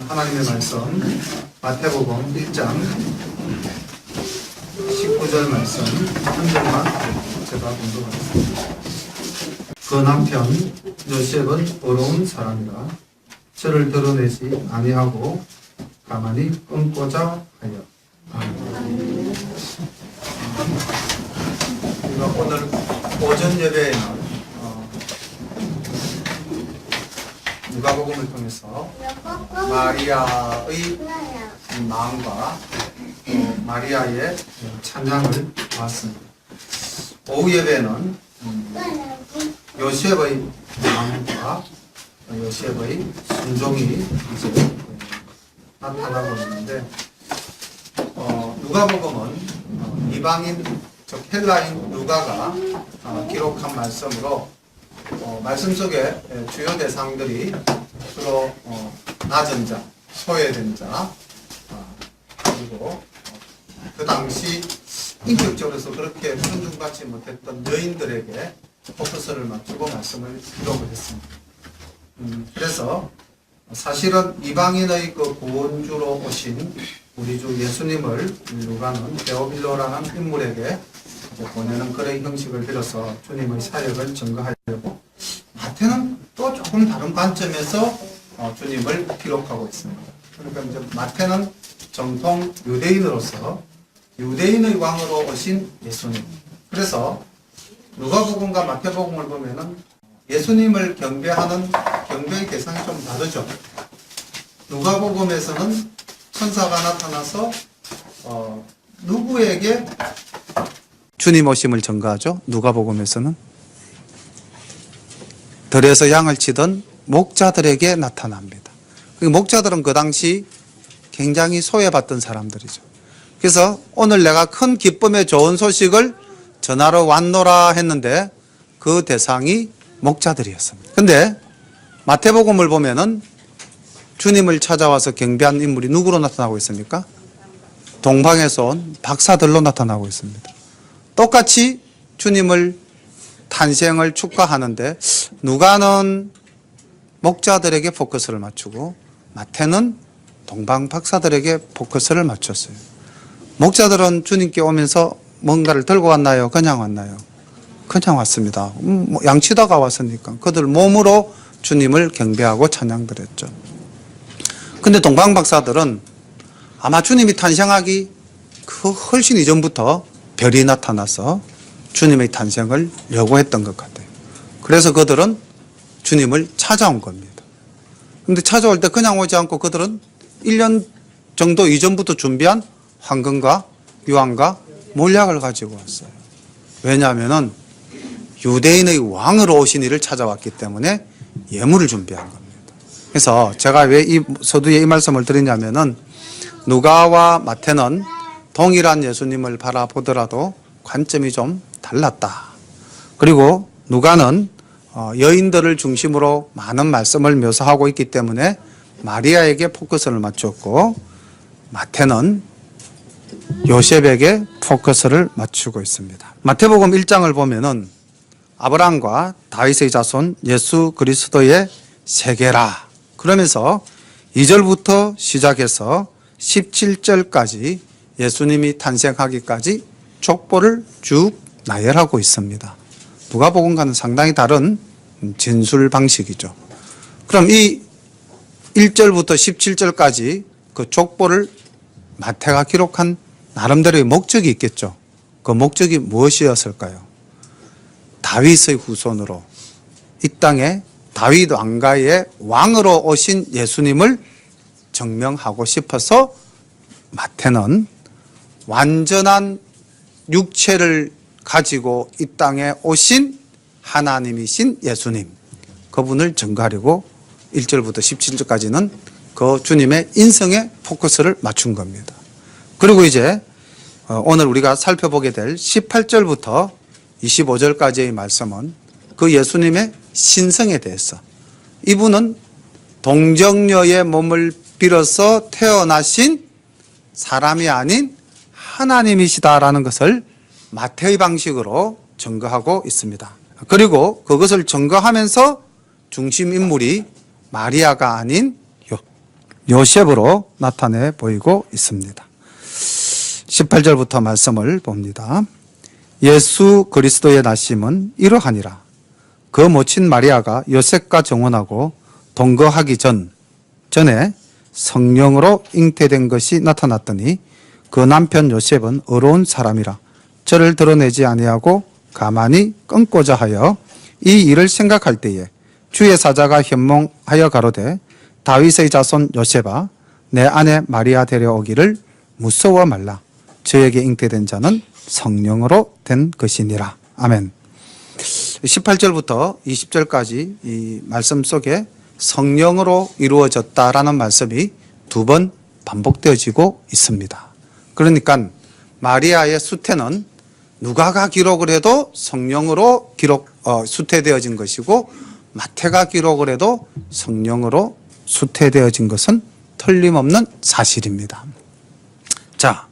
하나님의 말씀 마태복음 1장 19절 말씀 한 절만 제가 공독하겠습니다. 그 남편 요셉은 어려운 사람이라 저를 드러내지 아니하고 가만히 끊고자 하여. 우리가 오늘 오전 예배에는 누가복음을 통해서 마리아의 마음과 마리아의 찬양을 보았습니다. 오후 예배는 요셉의 마음과 요셉의 순종이 이제 나타나고 있는데, 누가복음은 이방인 즉 헬라인 누가가 기록한 말씀으로 말씀 속에 주요 대상들이 주로 낮은 자, 소외된 자, 그리고 그 당시 인격적으로서 그렇게 존중받지 못했던 여인들에게 포커스를 맞추고 말씀을 기록을 했습니다. 그래서 사실은 이방인의 그 구원주로 오신 우리 주 예수님을 누가는 데오빌로라는 인물에게 보내는 그런 형식을 빌어서 주님의 사역을 증거하려고, 마태는 또 조금 다른 관점에서 주님을 기록하고 있습니다. 그러니까 이제 마태는 정통 유대인으로서 유대인의 왕으로 오신 예수님. 그래서 누가복음과 마태복음을 보면은 예수님을 경배하는 경배의 대상이 좀 다르죠. 누가복음에서는 천사가 나타나서 누구에게 주님 오심을 증거하죠. 누가복음에서는 들에서 양을 치던 목자들에게 나타납니다. 목자들은 그 당시 굉장히 소외받던 사람들이죠. 그래서 오늘 내가 큰 기쁨의 좋은 소식을 전하러 왔노라 했는데 그 대상이 목자들이었습니다. 근데 마태복음을 보면은 주님을 찾아와서 경배한 인물이 누구로 나타나고 있습니까? 동방에서 온 박사들로 나타나고 있습니다. 똑같이 주님을 탄생을 축하하는데 누가는 목자들에게 포커스를 맞추고 마태는 동방 박사들에게 포커스를 맞췄어요. 목자들은 주님께 오면서 뭔가를 들고 왔나요? 그냥 왔나요? 그냥 왔습니다. 양치다가 왔으니까 그들 몸으로 주님을 경배하고 찬양드렸죠. 근데 동방 박사들은 아마 주님이 탄생하기 그 훨씬 이전부터 별이 나타나서 주님의 탄생을 요구했던 것 같아요. 그래서 그들은 주님을 찾아온 겁니다. 근데 찾아올 때 그냥 오지 않고 그들은 1년 정도 이전부터 준비한 황금과 유황과 몰약을 가지고 왔어요. 왜냐하면은 유대인의 왕으로 오신 이를 찾아왔기 때문에 예물을 준비한 겁니다. 그래서 제가 왜 이 서두에 이 말씀을 드리냐면은 누가와 마태는 동일한 예수님을 바라보더라도 관점이 좀 달랐다. 그리고 누가는 여인들을 중심으로 많은 말씀을 묘사하고 있기 때문에 마리아에게 포커스를 맞췄고, 마태는 요셉에게 포커스를 맞추고 있습니다. 마태복음 1장을 보면은 아브라함과 다윗의 자손 예수 그리스도의 세계라 그러면서 2절부터 시작해서 17절까지 예수님이 탄생하기까지 족보를 쭉 나열하고 있습니다. 누가복음과는 상당히 다른 진술 방식이죠. 그럼 이 1절부터 17절까지 그 족보를 마태가 기록한 나름대로의 목적이 있겠죠. 그 목적이 무엇이었을까요? 다윗의 후손으로 이 땅에 다윗 왕가의 왕으로 오신 예수님을 증명하고 싶어서 마태는 완전한 육체를 가지고 이 땅에 오신 하나님이신 예수님, 그분을 증거하려고 1절부터 17절까지는 그 주님의 인성에 포커스를 맞춘 겁니다. 그리고 이제 오늘 우리가 살펴보게 될 18절부터 25절까지의 말씀은 그 예수님의 신성에 대해서, 이분은 동정녀의 몸을 빌어서 태어나신 사람이 아닌 하나님이시다라는 것을 마태의 방식으로 증거하고 있습니다. 그리고 그것을 증거하면서 중심 인물이 마리아가 아닌 요셉으로 나타내 보이고 있습니다. 18절부터 말씀을 봅니다. 예수 그리스도의 나심은 이러하니라. 그 모친 마리아가 요셉과 정혼하고 동거하기 전에 성령으로 잉태된 것이 나타났더니 그 남편 요셉은 의로운 사람이라 저를 드러내지 아니하고 가만히 끊고자 하여 이 일을 생각할 때에 주의 사자가 현몽하여 가로되 다윗의 자손 요셉아 내 아내 마리아 데려오기를 무서워 말라. 저에게 잉태된 자는 성령으로 된 것이니라. 아멘. 18절부터 20절까지 이 말씀 속에 성령으로 이루어졌다라는 말씀이 두 번 반복되어지고 있습니다. 그러니까 마리아의 수태는 누가가 기록을 해도 성령으로 수태되어진 것이고 마태가 기록을 해도 성령으로 수태되어진 것은 틀림없는 사실입니다. 자,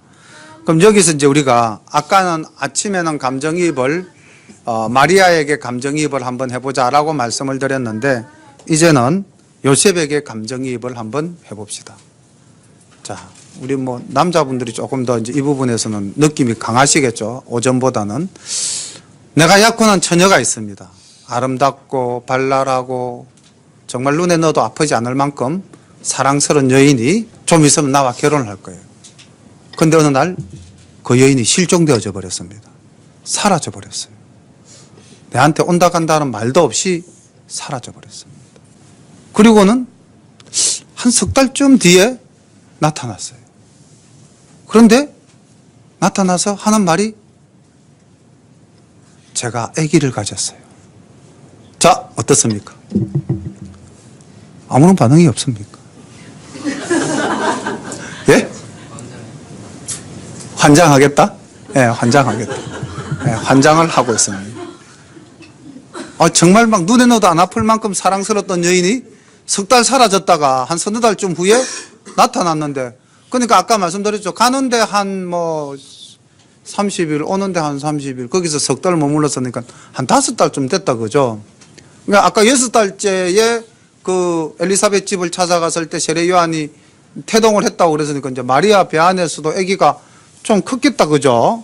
그럼 여기서 이제 우리가 아까는 아침에는 감정이입을 마리아에게 감정이입을 한번 해보자라고 말씀을 드렸는데 이제는 요셉에게 감정이입을 한번 해봅시다. 자, 우리 남자분들이 조금 더 이제 이 부분에서는 느낌이 강하시겠죠. 오전보다는. 내가 약혼한 처녀가 있습니다. 아름답고 발랄하고 정말 눈에 넣어도 아프지 않을 만큼 사랑스러운 여인이 좀 있으면 나와 결혼을 할 거예요. 근데 어느 날 그 여인이 실종되어져 버렸습니다. 사라져 버렸어요. 내한테 온다 간다는 말도 없이 사라져 버렸습니다. 그리고는 한 석 달쯤 뒤에 나타났어요. 그런데 나타나서 하는 말이 제가 아기를 가졌어요. 자, 어떻습니까? 아무런 반응이 없습니까? 예? 환장하겠다? 예, 환장하겠다. 예, 환장을 하고 있습니다. 정말 막 눈에 넣어도 안 아플 만큼 사랑스러웠던 여인이 석 달 사라졌다가 한 서너 달쯤 후에 나타났는데, 그러니까 아까 말씀드렸죠. 가는데 한 30일, 오는데 한 30일, 거기서 석 달 머물렀으니까 한 5달쯤 됐다, 그죠? 그러니까 아까 6달째에 그 엘리사벳 집을 찾아갔을 때 세례 요한이 태동을 했다고 그랬으니까 이제 마리아 배 안에서도 아기가 좀 컸겠다, 그죠?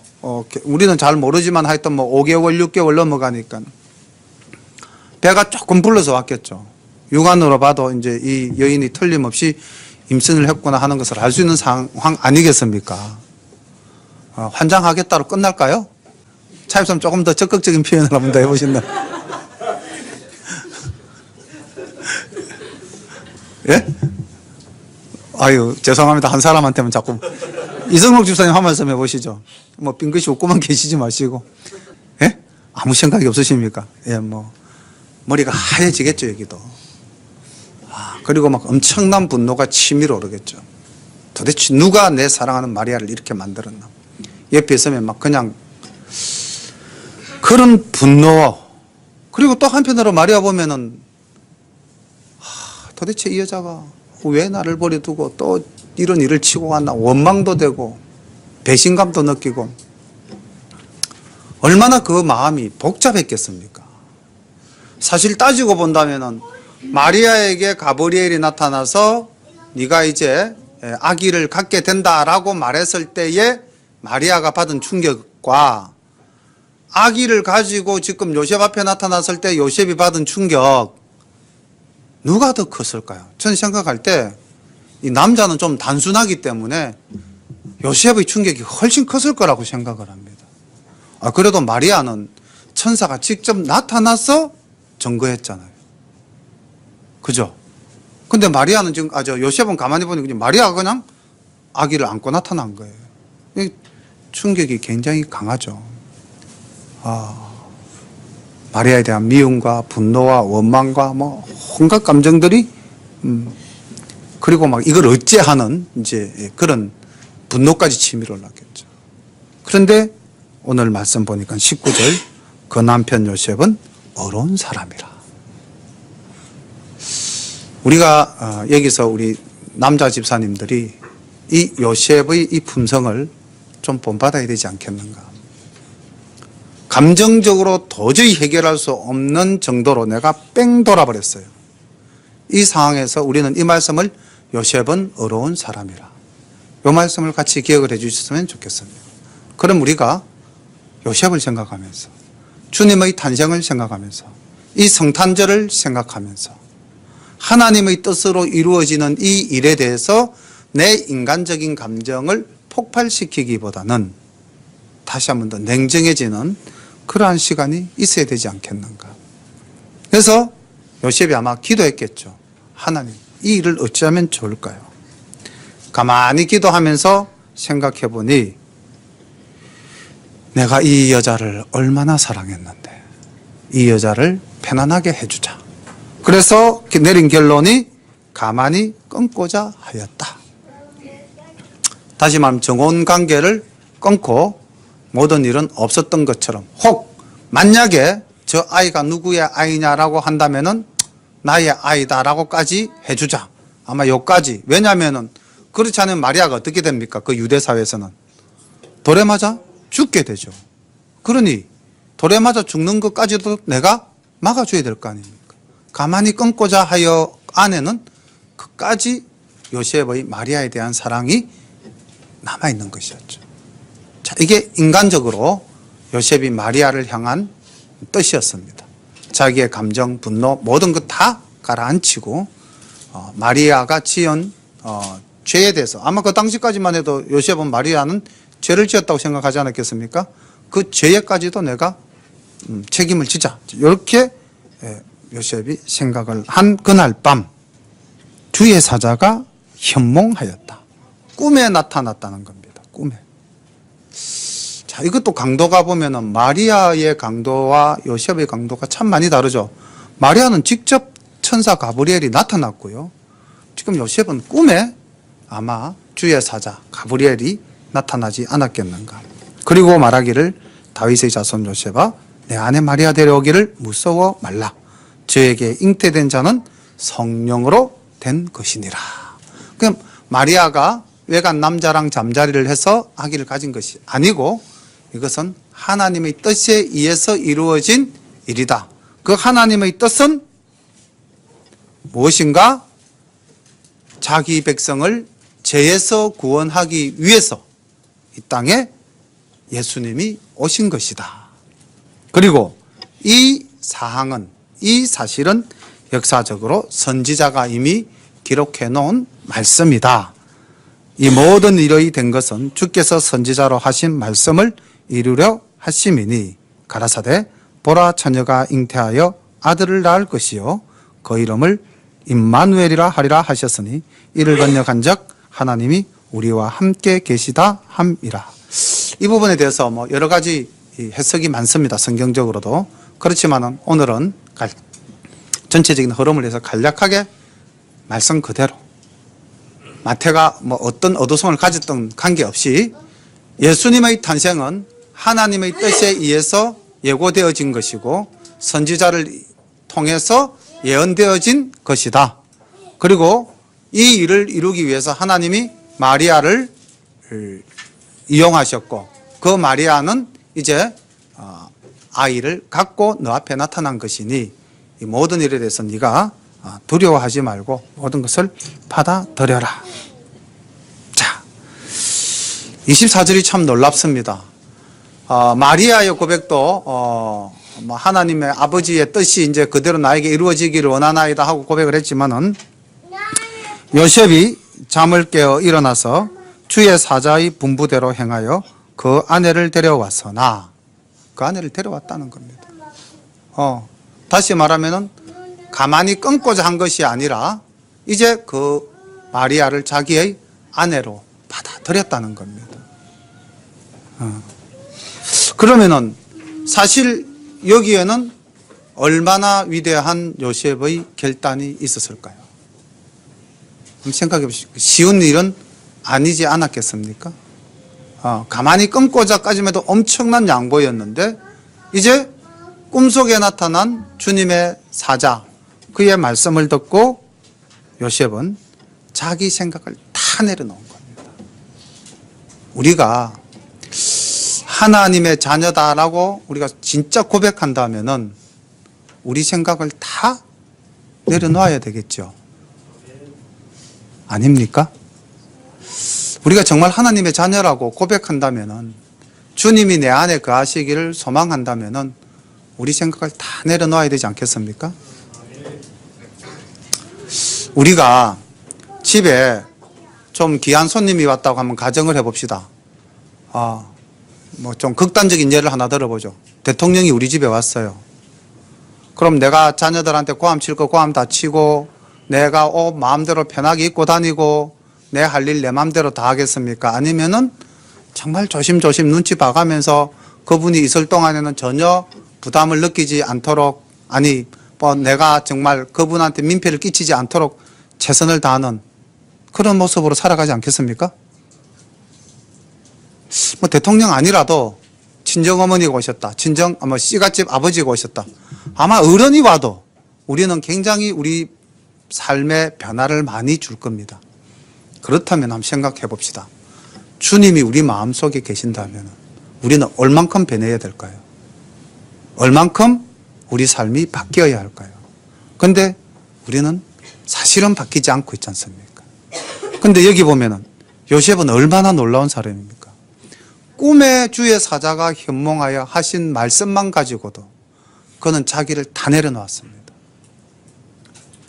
우리는 잘 모르지만 하여튼 5개월, 6개월 넘어가니까 배가 조금 불러서 왔겠죠. 육안으로 봐도 이제 이 여인이 틀림없이 임신을 했구나 하는 것을 알 수 있는 상황 아니겠습니까? 환장하겠다로 끝날까요? 차입사님 조금 더 적극적인 표현을 한번 더 해보신다. 예? 아유, 죄송합니다. 한 사람한테만 자꾸. 이성록 집사님 한 말씀 해보시죠. 빙긋이 웃고만 계시지 마시고. 예? 아무 생각이 없으십니까? 예, 머리가 하얘지겠죠, 여기도. 그리고 막 엄청난 분노가 치밀어 오르겠죠. 도대체 누가 내 사랑하는 마리아를 이렇게 만들었나. 옆에 있으면 막 그냥 그런 분노. 그리고 또 한편으로 마리아 보면은 도대체 이 여자가 왜 나를 버려두고 또 이런 일을 치고 갔나. 원망도 되고 배신감도 느끼고 얼마나 그 마음이 복잡했겠습니까. 사실 따지고 본다면은 마리아에게 가브리엘이 나타나서 네가 이제 아기를 갖게 된다라고 말했을 때에 마리아가 받은 충격과 아기를 가지고 지금 요셉 앞에 나타났을 때 요셉이 받은 충격, 누가 더 컸을까요? 저는 생각할 때 이 남자는 좀 단순하기 때문에 요셉의 충격이 훨씬 컸을 거라고 생각을 합니다. 그래도 마리아는 천사가 직접 나타나서 증거했잖아요. 그죠? 근데 마리아는 지금, 요셉은 가만히 보니 그냥 마리아가 그냥 아기를 안고 나타난 거예요. 이 충격이 굉장히 강하죠. 마리아에 대한 미움과 분노와 원망과 온갖 감정들이, 그리고 막 이걸 어찌하는 이제 그런 분노까지 치밀어 올랐겠죠. 그런데 오늘 말씀 보니까 19절, 그 남편 요셉은 어려운 사람이라. 우리가 여기서 우리 남자 집사님들이 이 요셉의 이 품성을 좀 본받아야 되지 않겠는가. 감정적으로 도저히 해결할 수 없는 정도로 내가 뺑 돌아버렸어요. 이 상황에서 우리는 이 말씀을 요셉은 어려운 사람이라. 이 말씀을 같이 기억을 해 주셨으면 좋겠습니다. 그럼 우리가 요셉을 생각하면서 주님의 탄생을 생각하면서 이 성탄절을 생각하면서 하나님의 뜻으로 이루어지는 이 일에 대해서 내 인간적인 감정을 폭발시키기보다는 다시 한 번 더 냉정해지는 그러한 시간이 있어야 되지 않겠는가. 그래서 요셉이 아마 기도했겠죠. 하나님, 이 일을 어찌하면 좋을까요? 가만히 기도하면서 생각해 보니 내가 이 여자를 얼마나 사랑했는데 이 여자를 편안하게 해주자. 그래서 내린 결론이 가만히 끊고자 하였다. 다시 말하면 정혼 관계를 끊고 모든 일은 없었던 것처럼, 혹 만약에 저 아이가 누구의 아이냐라고 한다면은 나의 아이다라고까지 해주자. 아마 요까지. 왜냐하면은 그렇지 않으면 마리아가 어떻게 됩니까? 그 유대 사회에서는 돌에 맞아 죽게 되죠. 그러니 돌에 맞아 죽는 것까지도 내가 막아줘야 될 거 아닙니까? 가만히 끊고자 하여 안에는 그까지 요셉의 마리아에 대한 사랑이 남아있는 것이었죠. 자, 이게 인간적으로 요셉이 마리아를 향한 뜻이었습니다. 자기의 감정, 분노, 모든 것 다 가라앉히고 마리아가 지은 죄에 대해서, 아마 그 당시까지만 해도 요셉은 마리아는 죄를 지었다고 생각하지 않았겠습니까? 그 죄에까지도 내가 책임을 지자. 이렇게 요셉이 생각을 한 그날 밤 주의 사자가 현몽하였다. 꿈에 나타났다는 겁니다. 꿈에. 자, 이것도 강도가 보면은 마리아의 강도와 요셉의 강도가 참 많이 다르죠. 마리아는 직접 천사 가브리엘이 나타났고요. 지금 요셉은 꿈에 아마 주의 사자 가브리엘이 나타나지 않았겠는가. 그리고 말하기를 다윗의 자손 요셉아 내 아내 마리아 데려오기를 무서워 말라. 저에게 잉태된 자는 성령으로 된 것이니라. 그럼 마리아가 외간 남자랑 잠자리를 해서 아기를 가진 것이 아니고 이것은 하나님의 뜻에 의해서 이루어진 일이다. 그 하나님의 뜻은 무엇인가? 자기 백성을 죄에서 구원하기 위해서 이 땅에 예수님이 오신 것이다. 그리고 이 사항은, 이 사실은 역사적으로 선지자가 이미 기록해 놓은 말씀이다. 이 모든 일이 된 것은 주께서 선지자로 하신 말씀을 이루려 하심이니 가라사대 보라 처녀가 잉태하여 아들을 낳을 것이요 그 이름을 임마누엘이라 하리라 하셨으니 이를 번역한즉 하나님이 우리와 함께 계시다 함이라. 이 부분에 대해서 뭐 여러 가지 해석이 많습니다. 성경적으로도. 그렇지만은 오늘은 전체적인 흐름을 해서 간략하게 말씀 그대로 마태가 뭐 어떤 어두성을 가졌던 관계없이 예수님의 탄생은 하나님의 뜻에 의해서 예고되어진 것이고 선지자를 통해서 예언되어진 것이다. 그리고 이 일을 이루기 위해서 하나님이 마리아를 이용하셨고 그 마리아는 이제 아이를 갖고 너 앞에 나타난 것이니 이 모든 일에 대해서 네가 두려워하지 말고 모든 것을 받아들여라. 자, 24절이 참 놀랍습니다. 마리아의 고백도 하나님의 아버지의 뜻이 이제 그대로 나에게 이루어지기를 원하나이다 하고 고백을 했지만은 요셉이 잠을 깨어 일어나서 주의 사자의 분부대로 행하여 그 아내를 데려왔으나 그 아내를 데려왔다는 겁니다. 다시 말하면은 가만히 끊고자 한 것이 아니라 이제 그 마리아를 자기의 아내로 받아들였다는 겁니다. 그러면은 사실 여기에는 얼마나 위대한 요셉의 결단이 있었을까요? 한번 생각해 보시죠. 쉬운 일은 아니지 않았겠습니까? 가만히 끊고자까지만 해도 엄청난 양보였는데 이제 꿈속에 나타난 주님의 사자, 그의 말씀을 듣고 요셉은 자기 생각을 다 내려놓은 겁니다. 우리가 하나님의 자녀다라고 우리가 진짜 고백한다면은 우리 생각을 다 내려놓아야 되겠죠. 아닙니까? 우리가 정말 하나님의 자녀라고 고백한다면은, 주님이 내 안에 거하시기를 소망한다면은 우리 생각을 다 내려놓아야 되지 않겠습니까? 우리가 집에 좀 귀한 손님이 왔다고 한번 가정을 해봅시다. 뭐 좀 극단적인 예를 하나 들어보죠. 대통령이 우리 집에 왔어요. 그럼 내가 자녀들한테 고함 칠 거 고함 다 치고, 내가 옷 마음대로 편하게 입고 다니고, 내 할 일 내 마음대로 다 하겠습니까? 아니면은 정말 조심조심 눈치 봐가면서 그분이 있을 동안에는 전혀 부담을 느끼지 않도록, 아니 뭐 내가 정말 그분한테 민폐를 끼치지 않도록 최선을 다하는 그런 모습으로 살아가지 않겠습니까? 뭐 대통령 아니라도 친정어머니가 오셨다, 씨갓집 아버지가 오셨다, 아마 어른이 와도 우리는 굉장히 우리 삶의 변화를 많이 줄 겁니다. 그렇다면 한번 생각해 봅시다. 주님이 우리 마음속에 계신다면 우리는 얼만큼 변해야 될까요? 얼만큼 우리 삶이 바뀌어야 할까요? 그런데 우리는 사실은 바뀌지 않고 있지 않습니까? 그런데 여기 보면은 요셉은 얼마나 놀라운 사람입니까? 꿈에 주의 사자가 현몽하여 하신 말씀만 가지고도 그는 자기를 다 내려놓았습니다.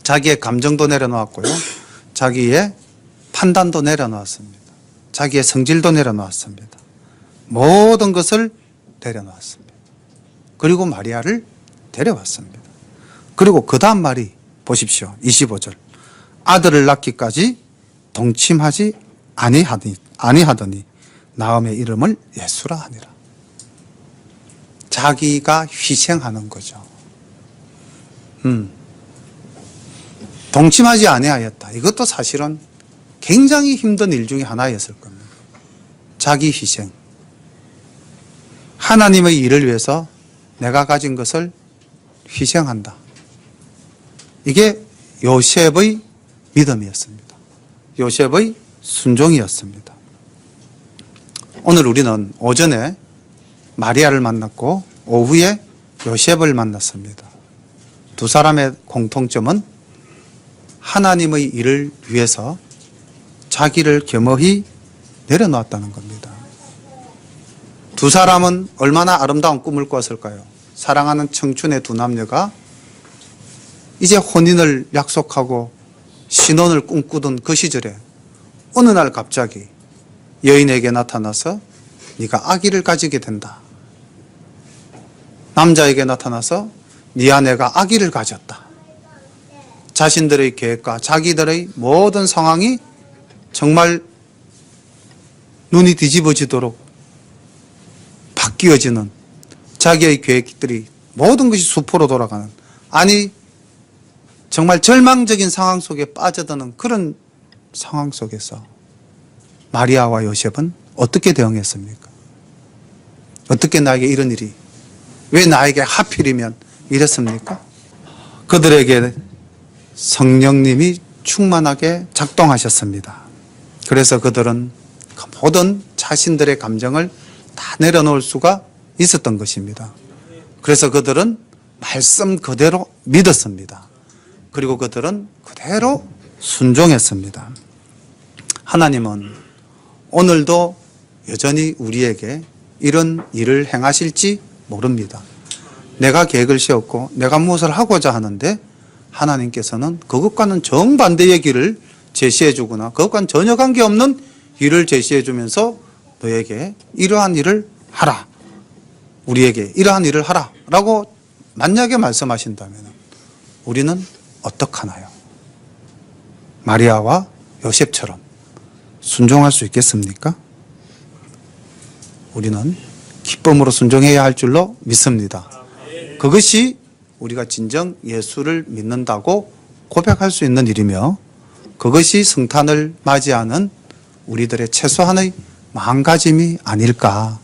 자기의 감정도 내려놓았고요, 자기의 판단도 내려놓았습니다. 자기의 성질도 내려놓았습니다. 모든 것을 내려놓았습니다. 그리고 마리아를 데려왔습니다. 그리고 그 다음 말이 보십시오. 25절. 아들을 낳기까지 동침하지 아니하더니 나음의 이름을 예수라 하니라. 자기가 희생하는 거죠. 동침하지 아니하였다. 이것도 사실은 굉장히 힘든 일 중에 하나였을 겁니다. 자기 희생. 하나님의 일을 위해서 내가 가진 것을 희생한다. 이게 요셉의 믿음이었습니다. 요셉의 순종이었습니다. 오늘 우리는 오전에 마리아를 만났고 오후에 요셉을 만났습니다. 두 사람의 공통점은 하나님의 일을 위해서 자기를 겸허히 내려놓았다는 겁니다. 두 사람은 얼마나 아름다운 꿈을 꿨을까요? 사랑하는 청춘의 두 남녀가 이제 혼인을 약속하고 신혼을 꿈꾸던 그 시절에 어느 날 갑자기 여인에게 나타나서 네가 아기를 가지게 된다. 남자에게 나타나서 네 아내가 아기를 가졌다. 자신들의 계획과 자기들의 모든 상황이 정말 눈이 뒤집어지도록 바뀌어지는, 자기의 계획들이 모든 것이 수포로 돌아가는, 아니 정말 절망적인 상황 속에 빠져드는 그런 상황 속에서 마리아와 요셉은 어떻게 대응했습니까? 어떻게 나에게 이런 일이, 왜 나에게 하필이면 이랬습니까? 그들에게 성령님이 충만하게 작동하셨습니다. 그래서 그들은 모든 자신들의 감정을 다 내려놓을 수가 있었던 것입니다. 그래서 그들은 말씀 그대로 믿었습니다. 그리고 그들은 그대로 순종했습니다. 하나님은 오늘도 여전히 우리에게 이런 일을 행하실지 모릅니다. 내가 계획을 세웠고 내가 무엇을 하고자 하는데 하나님께서는 그것과는 정반대의 길을 제시해 주거나 그것과는 전혀 관계없는 일을 제시해 주면서 너에게 이러한 일을 하라, 우리에게 이러한 일을 하라 라고 만약에 말씀하신다면 우리는 어떡하나요? 마리아와 요셉처럼 순종할 수 있겠습니까? 우리는 기쁨으로 순종해야 할 줄로 믿습니다. 그것이 우리가 진정 예수를 믿는다고 고백할 수 있는 일이며 그것이 성탄을 맞이하는 우리들의 최소한의 마음가짐이 아닐까.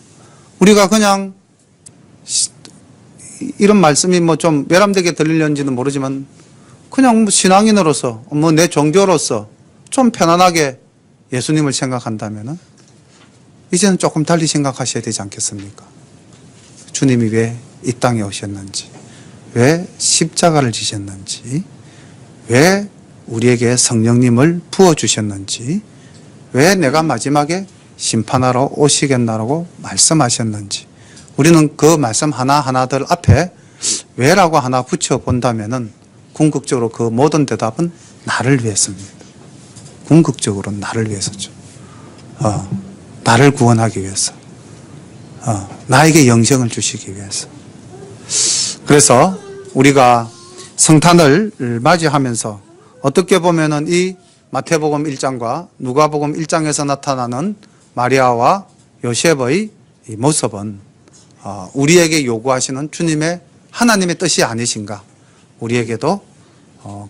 우리가 그냥 이런 말씀이 뭐 좀 외람되게 들리는지는 모르지만 그냥 뭐 신앙인으로서 뭐 내 종교로서 좀 편안하게 예수님을 생각한다면은 이제는 조금 달리 생각하셔야 되지 않겠습니까? 주님이 왜 이 땅에 오셨는지, 왜 십자가를 지셨는지, 왜 우리에게 성령님을 부어주셨는지, 왜 내가 마지막에 심판하러 오시겠나라고 말씀하셨는지, 우리는 그 말씀 하나하나들 앞에 왜라고 하나 붙여본다면은 궁극적으로 그 모든 대답은 나를 위해서입니다. 궁극적으로 나를 위해서죠. 나를 구원하기 위해서. 나에게 영생을 주시기 위해서. 그래서 우리가 성탄을 맞이하면서 어떻게 보면은 이 마태복음 1장과 누가복음 1장에서 나타나는 마리아와 요셉의 이 모습은 우리에게 요구하시는 주님의 하나님의 뜻이 아니신가? 우리에게도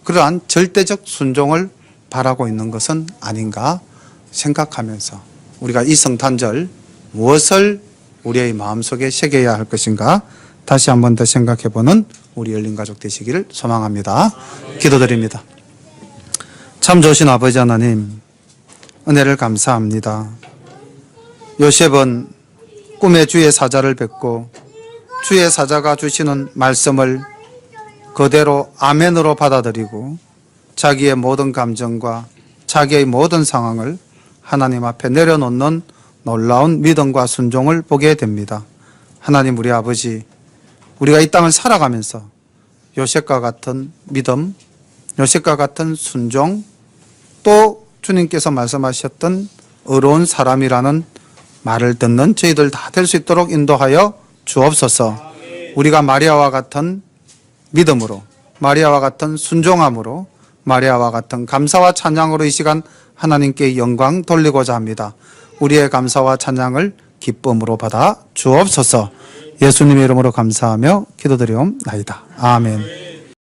그러한 절대적 순종을 바라고 있는 것은 아닌가 생각하면서 우리가 이 성탄절 무엇을 우리의 마음속에 새겨야 할 것인가 다시 한 번 더 생각해보는 우리 열린가족 되시기를 소망합니다. 기도드립니다. 참 좋으신 아버지 하나님, 은혜를 감사합니다. 요셉은 꿈에 주의 사자를 뵙고 주의 사자가 주시는 말씀을 그대로 아멘으로 받아들이고 자기의 모든 감정과 자기의 모든 상황을 하나님 앞에 내려놓는 놀라운 믿음과 순종을 보게 됩니다. 하나님, 우리 아버지, 우리가 이 땅을 살아가면서 요셉과 같은 믿음, 요셉과 같은 순종, 또 주님께서 말씀하셨던 의로운 사람이라는 말을 듣는 저희들 다 될 수 있도록 인도하여 주옵소서. 우리가 마리아와 같은 믿음으로, 마리아와 같은 순종함으로, 마리아와 같은 감사와 찬양으로 이 시간 하나님께 영광 돌리고자 합니다. 우리의 감사와 찬양을 기쁨으로 받아 주옵소서. 예수님의 이름으로 감사하며 기도드리옵나이다. 아멘.